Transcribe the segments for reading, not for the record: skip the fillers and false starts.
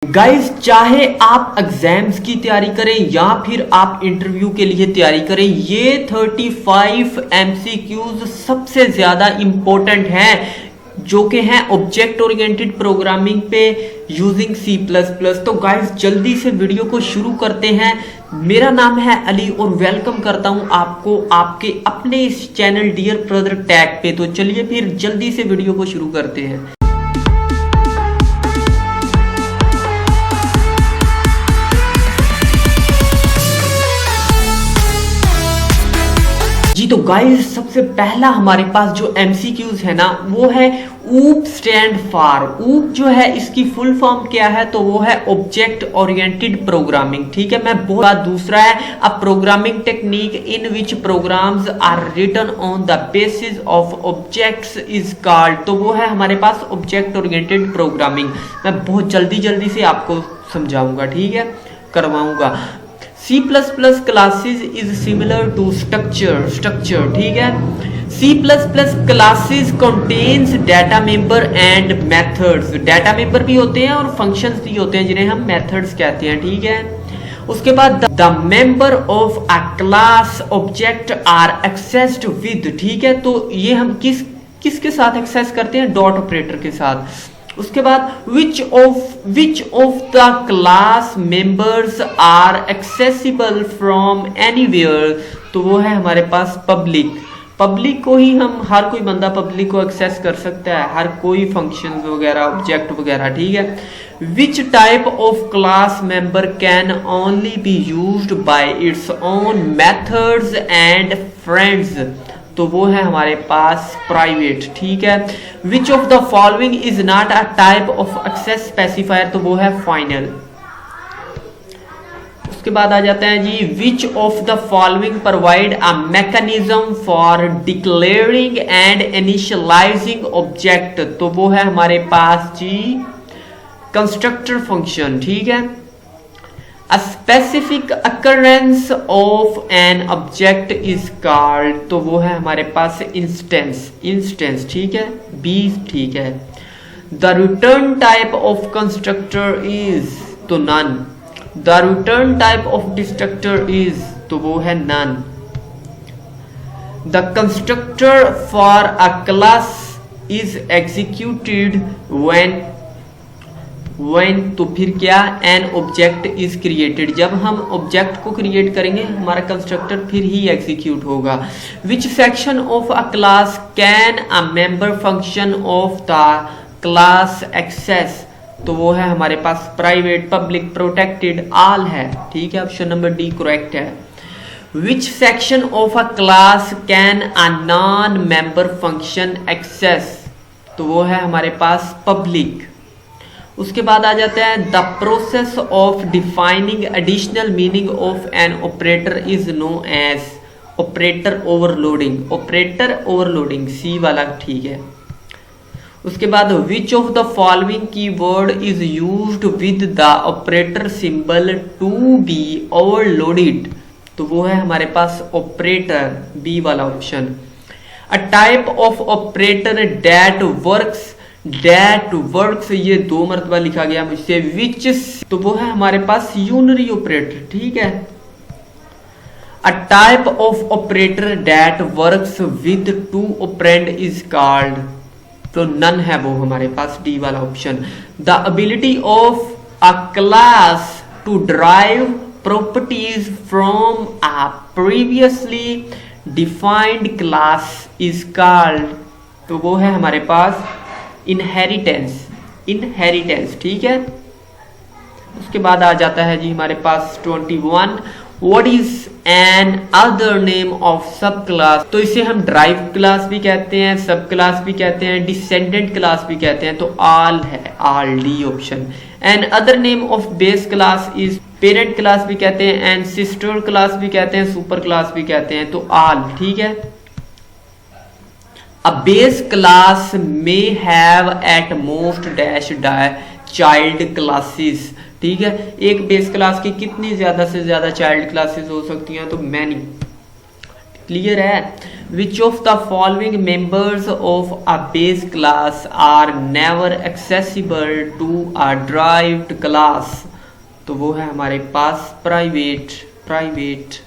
Guys, चाहे आप exams की तैयारी करें या फिर आप इंटरव्यू के लिए तैयारी करें, ये 35 एमसीक्यूज सबसे ज्यादा इंपॉर्टेंट हैं जो कि हैं ऑब्जेक्ट ओरिएंटेड प्रोग्रामिंग पे यूजिंग C++। तो गाइस जल्दी से वीडियो को शुरू करते हैं। मेरा नाम है अली और वेलकम करता हूं आपको आपके अपने इस चैनल डियर ब्रदर टैग पे। तो चलिए फिर जल्दी से वीडियो को शुरू करते हैं। जी तो गाइस, सबसे पहला हमारे पास जो एमसीक्यूज है ना वो है ऊप स्टैंड फॉर। ऊप जो है इसकी फुल फॉर्म क्या है, तो वो है ऑब्जेक्ट ओरिएंटेड प्रोग्रामिंग। ठीक है, मैं बहुत दूसरा है a programming technique in which programs are written on the basis of objects is called. तो वो है हमारे पास ऑब्जेक्ट ओरिएंटेड प्रोग्रामिंग। मैं बहुत जल्दी से आपको समझाऊंगा, ठीक है, करवाऊंगा। C++ classes is similar to structure, ठीक है। C++ classes contains data member and methods। data member भी होते हैं और functions भी होते हैं जिन्हें हम methods कहते हैं, ठीक है। उसके बाद the member of a class object are accessed with, ठीक है। तो ये हम किसके साथ एक्सेस करते हैं, डॉट ऑपरेटर के साथ। उसके बाद which of the class members are accessible from anywhere। तो वो है हमारे पास पब्लिक को ही हम, हर कोई बंदा पब्लिक को एक्सेस कर सकता है, हर कोई फंक्शन वगैरह ऑब्जेक्ट वगैरह, ठीक है। which type of class member can only be used by its own methods and friends। तो वो है हमारे पास प्राइवेट, ठीक है। Which of the following is not a type of access specifier. तो वो है फाइनल। उसके बाद आ जाते हैं जी, which of the following provide a mechanism for declaring and initialising object. तो वो है हमारे पास जी कंस्ट्रक्टर फंक्शन, ठीक है। A specific occurrence of an object is called। तो वो है हमारे पास इंस्टेंस, ठीक है, B, ठीक है। The return type of constructor is, तो none। The return type of destructor is, तो वो है none। The constructor for a class is executed when तो फिर क्या, एन ऑब्जेक्ट इज क्रिएटेड। जब हम ऑब्जेक्ट को क्रिएट करेंगे हमारा कंस्ट्रक्टर फिर ही एग्जीक्यूट होगा। Which section of a class can a member function of the class access. तो वो है हमारे पास प्राइवेट, पब्लिक, प्रोटेक्टेड, ऑल है, ठीक है। ऑप्शन नंबर डी करेक्ट है। Which section of a class can a non member function access. तो वो है हमारे पास पब्लिक। उसके बाद आ जाता है the process of defining additional meaning of an operator is no as operator overloading, C वाला, ठीक है। उसके बाद which of the following keyword is used with the operator symbol to be overloaded. तो वो है हमारे पास ऑपरेटर, बी वाला option. A type of operator that works, ये 2 मरतबा लिखा गया मुझसे। विच, तो वो है हमारे पास यूनरी ऑपरेटर, ठीक है। A type of operator that works with 2 operand is called. तो नन है वो हमारे पास, डी वाला ऑप्शन। The ability of a class to derive properties from a previously defined class is called. तो वो है हमारे पास इनहेरिटेंस, ठीक है। उसके बाद आ जाता है जी हमारे पास 21, what is an other name of सब क्लास। तो इसे हम ड्राइव क्लास भी कहते हैं, सब क्लास भी कहते हैं, डिसेंडेंट क्लास भी कहते हैं। तो ऑल है, all, D option. Another name of base class is parent class भी कहते हैं, एंड सिस्टर क्लास भी कहते हैं, सुपर क्लास भी कहते हैं। तो ऑल, ठीक है। A base class may have at most dash child classes, ठीक है। एक बेस क्लास की कितनी ज्यादा से ज्यादा चाइल्ड क्लासेस हो सकती हैं, तो मैनी, क्लियर है। Which of the following members of a base class are never accessible to a derived class? तो वो है हमारे पास private.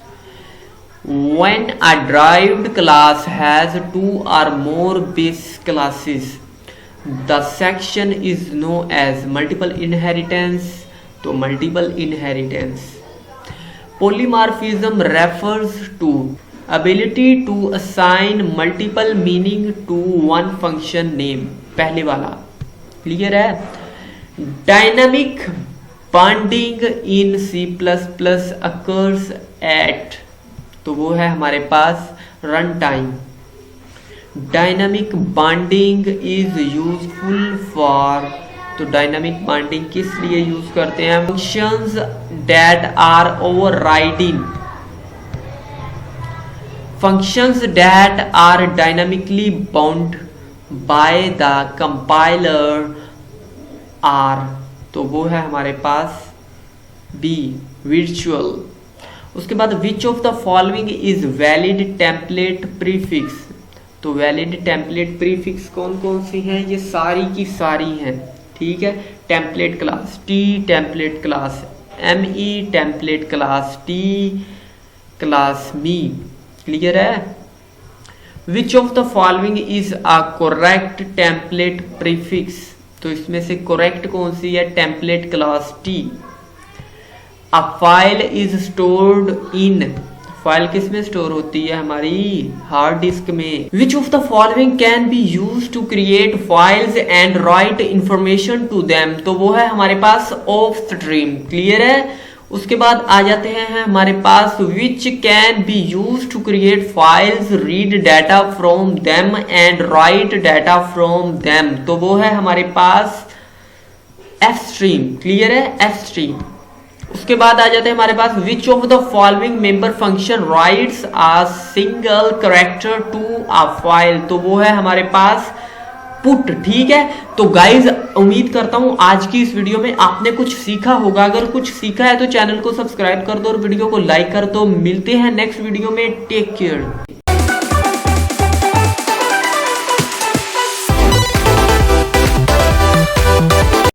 When a derived class has two or more base classes, the section is known as multiple inheritance. तो multiple inheritance. Polymorphism refers to ability to assign multiple meaning to one function name. पहले वाला clear है। Dynamic bonding in C++ occurs at, तो वो है हमारे पास run time. Dynamic bonding is useful for, तो डायनामिक बॉन्डिंग किस लिए यूज करते हैं? Functions that are overriding, functions that are dynamically bound by the compiler are, तो वो है हमारे पास बी वर्चुअल। उसके बाद which of the following is valid template prefix, तो वैलिड टेम्पलेट प्रीफिक्स कौन कौन सी हैं? ये सारी की सारी हैं, ठीक है। Template class T, template class ME, template class T, class me, clear है। Which of the following is a correct template prefix, तो इसमें से करेक्ट कौन सी है? Template class T। A file is stored in, file किस में store होती है? हमारी हार्ड डिस्क में। Which of the following can be use to create files and write information to them, तो वो है हमारे पास ऑफ स्ट्रीम, क्लियर है। उसके बाद आ जाते हैं हमारे पास which can be use to create files, read data from them and write data from them, तो वो है हमारे पास एफ स्ट्रीम, क्लियर है, एफ स्ट्रीम। उसके बाद आ जाते हैं हमारे पास which of the following member function writes a single character to a file, तो वो है हमारे पास पुट, ठीक है। तो गाइज उम्मीद करता हूं आज की इस वीडियो में आपने कुछ सीखा होगा। अगर कुछ सीखा है तो चैनल को सब्सक्राइब कर दो और वीडियो को लाइक कर दो। मिलते हैं नेक्स्ट वीडियो में, टेक केयर।